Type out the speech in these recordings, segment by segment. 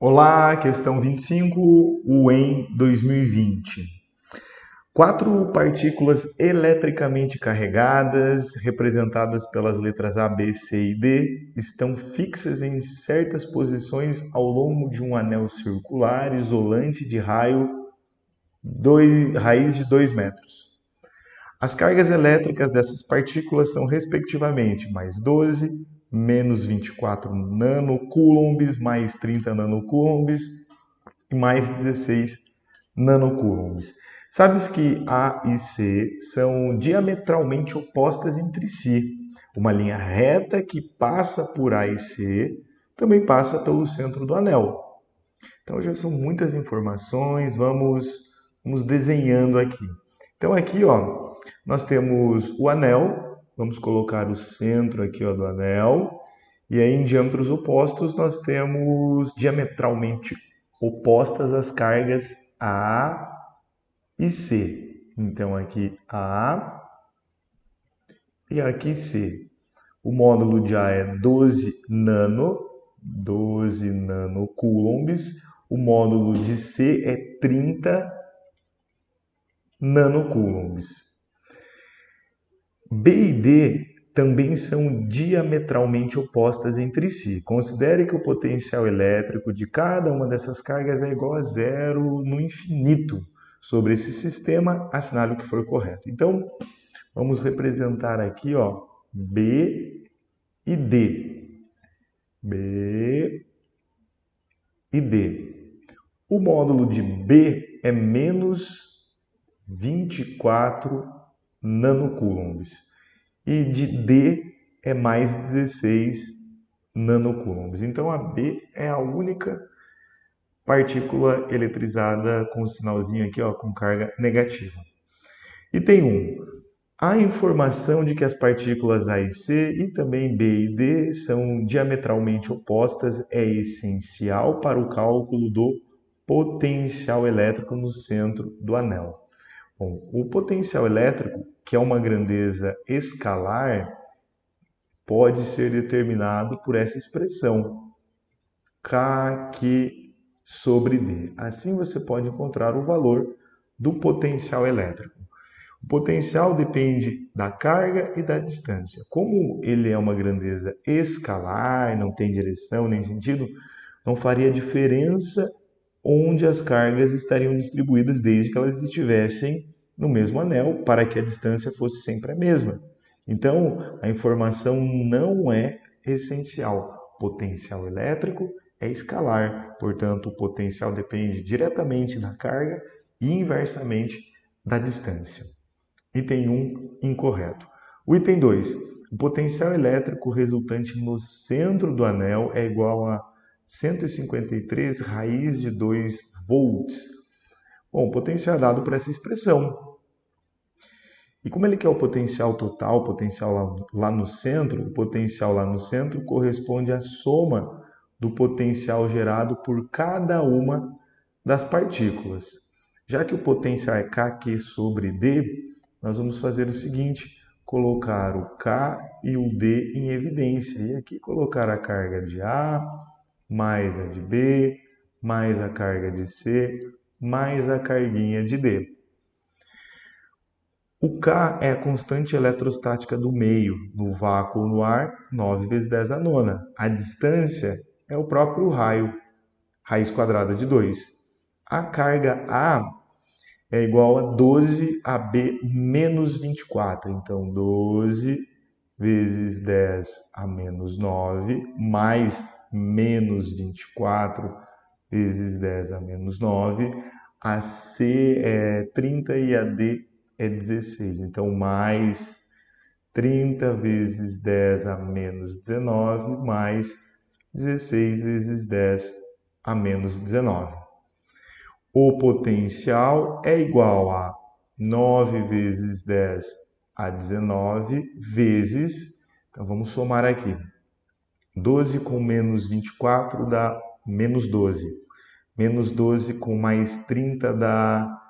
Olá, questão 25, UEM 2020. Quatro partículas eletricamente carregadas, representadas pelas letras A, B, C e D, estão fixas em certas posições ao longo de um anel circular isolante de raiz de 2 metros. As cargas elétricas dessas partículas são, respectivamente, mais 12, menos 24 nanocoulombs, mais 30 nanocoulombs e mais 16 nanocoulombs. Sabes que A e C são diametralmente opostas entre si. Uma linha reta que passa por A e C também passa pelo centro do anel. Então já são muitas informações, vamos desenhando aqui. Então aqui, ó, nós temos o anel, vamos colocar o centro aqui, ó, do anel, e aí em diâmetros opostos nós temos diametralmente opostas as cargas A e C. Então aqui A e aqui C. O módulo de A é 12 nanocoulombs. O módulo de C é 30 nanocoulombs. B e D também são diametralmente opostas entre si. Considere que o potencial elétrico de cada uma dessas cargas é igual a zero no infinito. Sobre esse sistema, assinale o que for correto. Então, vamos representar aqui, ó, B e D. B e D. O módulo de B é menos 24 nanocoulombs. E de D é mais 16 nanocoulombs. Então a B é a única partícula eletrizada com o sinalzinho aqui, ó, com carga negativa. Item 1. A informação de que as partículas A e C e também B e D são diametralmente opostas é essencial para o cálculo do potencial elétrico no centro do anel. Bom, o potencial elétrico, que é uma grandeza escalar, pode ser determinado por essa expressão, Kq sobre D. Assim você pode encontrar o valor do potencial elétrico. O potencial depende da carga e da distância. Como ele é uma grandeza escalar, não tem direção nem sentido, não faria diferença onde as cargas estariam distribuídas desde que elas estivessem no mesmo anel, para que a distância fosse sempre a mesma. Então, a informação não é essencial. Potencial elétrico é escalar, portanto, o potencial depende diretamente da carga e inversamente da distância. Item 1, incorreto. O item 2, o potencial elétrico resultante no centro do anel é igual a 153 raiz de 2 volts. Bom, o potencial é dado por essa expressão. E como ele quer o potencial total, o potencial lá no centro, o potencial lá no centro corresponde à soma do potencial gerado por cada uma das partículas. Já que o potencial é Kq sobre D, nós vamos fazer o seguinte, colocar o K e o D em evidência. E aqui colocar a carga de A, mais a de B, mais a carga de C, mais a carguinha de D. O K é a constante eletrostática do meio, no vácuo ou no ar, 9 vezes 10 a nona. A distância é o próprio raio, raiz quadrada de 2. A carga A é igual a 12 AB menos 24. Então, 12 vezes 10 a menos 9, mais menos 24 vezes 10 a menos 9. A C é 30 e a D é 16. Então, mais 30 vezes 10 a menos 19, mais 16 vezes 10 a menos 19. O potencial é igual a 9 vezes 10 a 19 vezes, então vamos somar aqui, 12 com menos 24 dá menos 12, menos 12 com mais 30 dá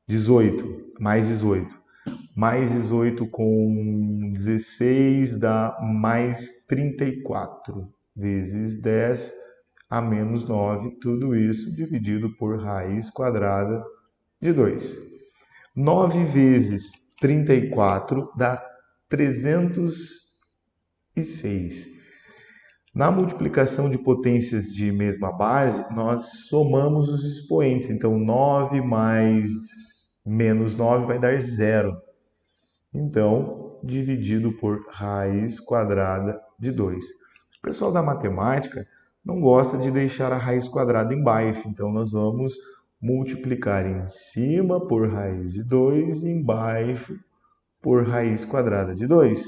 18, mais 18, mais 18 com 16 dá mais 34, vezes 10 a menos 9, tudo isso dividido por raiz quadrada de 2. 9 vezes 34 dá 306. Na multiplicação de potências de mesma base, nós somamos os expoentes. Então, 9 mais menos 9 vai dar 0. Então, dividido por raiz quadrada de 2. O pessoal da matemática não gosta de deixar a raiz quadrada embaixo, então nós vamos multiplicar em cima por raiz de 2 e embaixo por raiz quadrada de 2.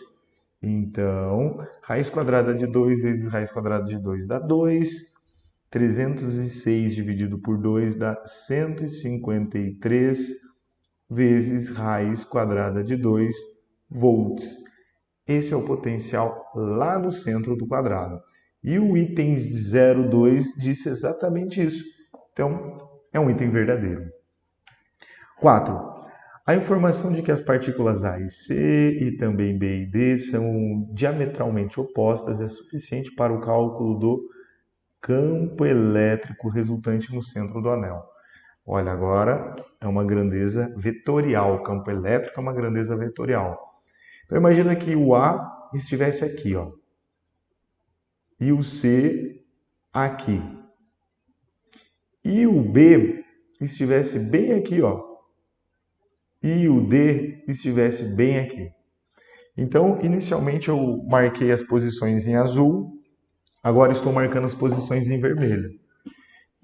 Então, raiz quadrada de 2 vezes raiz quadrada de 2 dá 2. 306 dividido por 2 dá 153 vezes raiz quadrada de 2 volts. Esse é o potencial lá no centro do quadrado. E o item 02 disse exatamente isso. Então, é um item verdadeiro. 4. A informação de que as partículas A e C e também B e D são diametralmente opostas é suficiente para o cálculo do campo elétrico resultante no centro do anel. Olha, agora é uma grandeza vetorial. O campo elétrico é uma grandeza vetorial. Então, imagina que o A estivesse aqui, ó, e o C aqui. E o B estivesse bem aqui, ó, e o D estivesse bem aqui. Então, inicialmente eu marquei as posições em azul, agora estou marcando as posições em vermelho.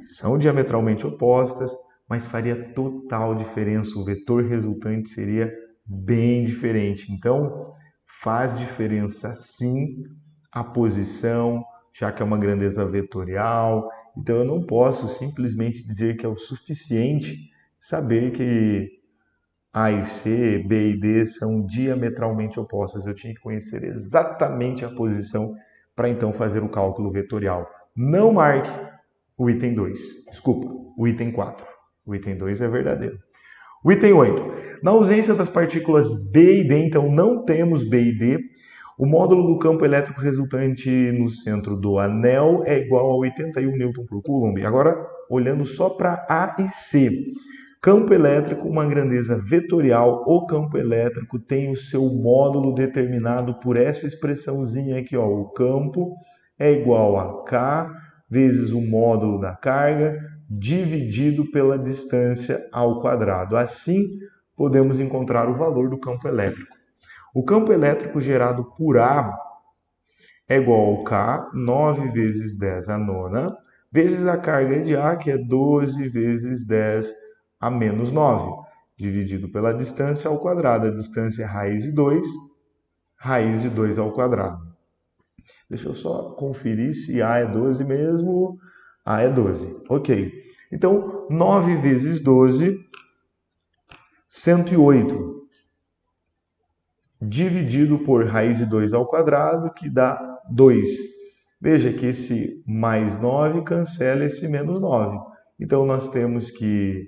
São diametralmente opostas, mas faria total diferença. O vetor resultante seria bem diferente. Então, faz diferença sim a posição, já que é uma grandeza vetorial. Então, eu não posso simplesmente dizer que é o suficiente saber que A e C, B e D são diametralmente opostas. Eu tinha que conhecer exatamente a posição para então fazer o cálculo vetorial. Não marque o item 2. Desculpa, o item 4. O item 2 é verdadeiro. O item 8. Na ausência das partículas B e D, então não temos B e D, o módulo do campo elétrico resultante no centro do anel é igual a 81 Newton por Coulomb. Agora, olhando só para A e C. Campo elétrico, uma grandeza vetorial. O campo elétrico tem o seu módulo determinado por essa expressãozinha aqui, ó. O campo é igual a K vezes o módulo da carga dividido pela distância ao quadrado. Assim, podemos encontrar o valor do campo elétrico. O campo elétrico gerado por A é igual ao K, 9 vezes 10 a nona, vezes a carga de A, que é 12 vezes 10 a menos 9, dividido pela distância ao quadrado. A distância é raiz de 2 ao quadrado. Deixa eu só conferir se A é 12 mesmo. A é 12. Ok. Então, 9 vezes 12, 108. Dividido por raiz de 2 ao quadrado, que dá 2. Veja que esse mais 9 cancela esse menos 9. Então, nós temos que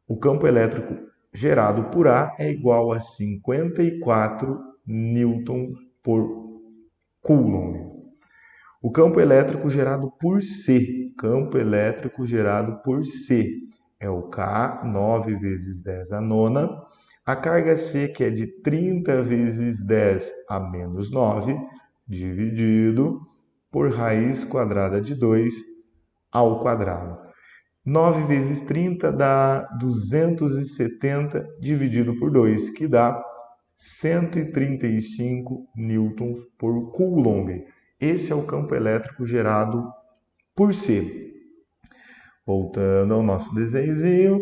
o campo elétrico gerado por A é igual a 54 newton por Coulomb. O campo elétrico gerado por C, é o K, 9 vezes 10 a nona. A carga C, que é de 30 vezes 10 a menos 9, dividido por raiz quadrada de 2 ao quadrado. 9 vezes 30 dá 270 dividido por 2, que dá 135 newtons por Coulomb. Esse é o campo elétrico gerado por C. Voltando ao nosso desenhozinho,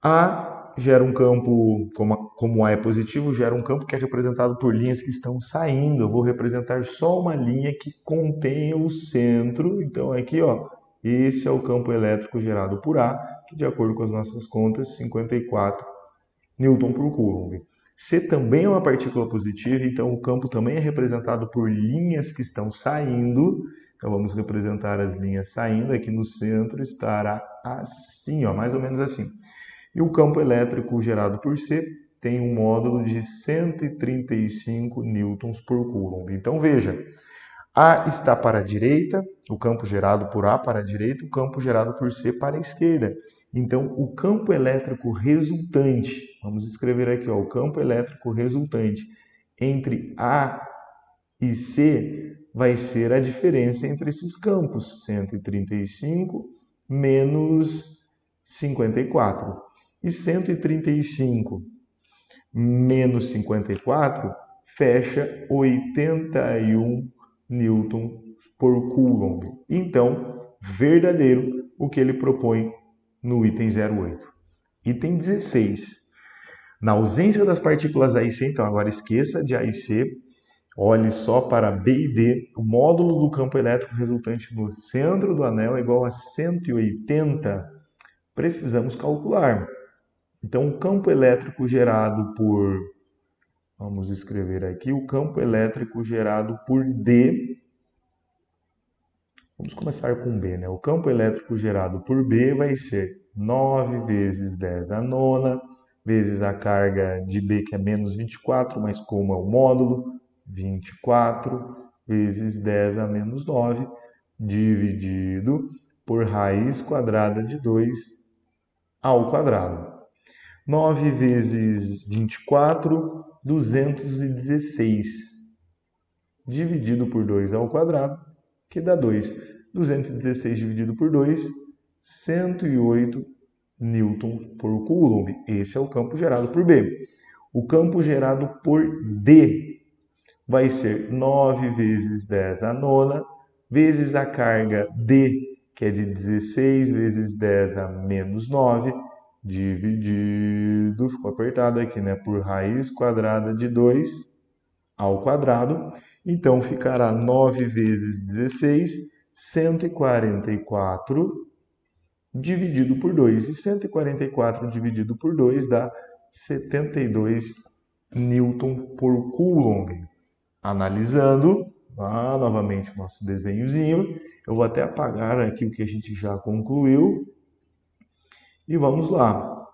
A gera um campo, como A é positivo, gera um campo que é representado por linhas que estão saindo. Eu vou representar só uma linha que contém o centro. Então, aqui, ó, esse é o campo elétrico gerado por A, que, de acordo com as nossas contas, 54 newton por Coulomb. C também é uma partícula positiva, então o campo também é representado por linhas que estão saindo. Então vamos representar as linhas saindo. Aqui no centro estará assim, ó, mais ou menos assim. E o campo elétrico gerado por C tem um módulo de 135 newtons por Coulomb. Então veja, A está para a direita, o campo gerado por A para a direita, o campo gerado por C para a esquerda. Então, o campo elétrico resultante, vamos escrever aqui, ó, o campo elétrico resultante entre A e C vai ser a diferença entre esses campos, 135 menos 54. E 135 menos 54 fecha 81 newton por coulomb. Então, verdadeiro o que ele propõe no item 08. Item 16. Na ausência das partículas A e C, então agora esqueça de A e C, olhe só para B e D. O módulo do campo elétrico resultante no centro do anel é igual a 180. Precisamos calcular. Então, o campo elétrico gerado por... Vamos escrever aqui o campo elétrico gerado por D. Vamos começar com B, né? O campo elétrico gerado por B vai ser 9 vezes 10 a nona, vezes a carga de B, que é menos 24, mas como é o módulo, 24 vezes 10 a menos 9, dividido por raiz quadrada de 2 ao quadrado. 9 vezes 24, 216, dividido por 2 ao quadrado, que dá 2. 216 dividido por 2, 108 newtons por coulomb. Esse é o campo gerado por B. O campo gerado por D vai ser 9 vezes 10 a nona, vezes a carga D, que é de 16 vezes 10 a menos 9, dividido, ficou apertado aqui, né, por raiz quadrada de 2 ao quadrado. Então, ficará 9 vezes 16, 144, dividido por 2. E 144 dividido por 2 dá 72 newton por coulomb. Analisando, novamente o nosso desenhozinho, eu vou até apagar aqui o que a gente já concluiu. E vamos lá.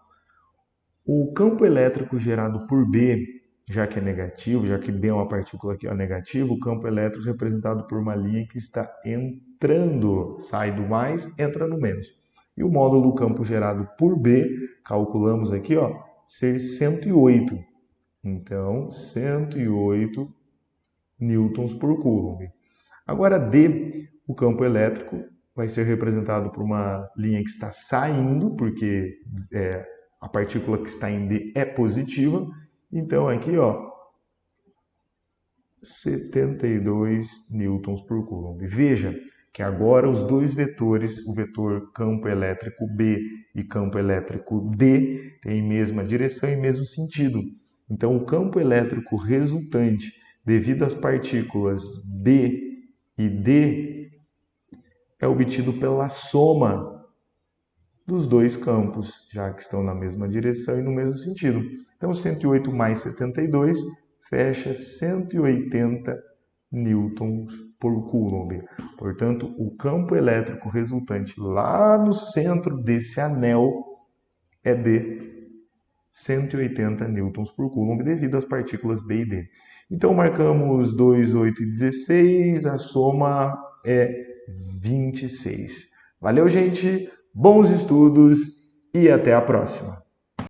O campo elétrico gerado por B, já que é negativo, já que B é uma partícula que é negativa, o campo elétrico representado por uma linha que está entrando, sai do mais, entra no menos. E o módulo do campo gerado por B, calculamos aqui, ó, ser 108. Então, 108 newtons por coulomb. Agora D, o campo elétrico, vai ser representado por uma linha que está saindo, porque a partícula que está em D é positiva. Então, aqui, ó, 72 newtons por coulomb. Veja que agora os dois vetores, o vetor campo elétrico B e campo elétrico D, têm a mesma direção e mesmo sentido. Então, o campo elétrico resultante, devido às partículas B e D, é obtido pela soma dos dois campos, já que estão na mesma direção e no mesmo sentido. Então, 108 mais 72 fecha 180 newtons por coulomb. Portanto, o campo elétrico resultante lá no centro desse anel é de 180 newtons por coulomb devido às partículas B e D. Então, marcamos 2, 8 e 16, a soma é 26. Valeu, gente, bons estudos e até a próxima!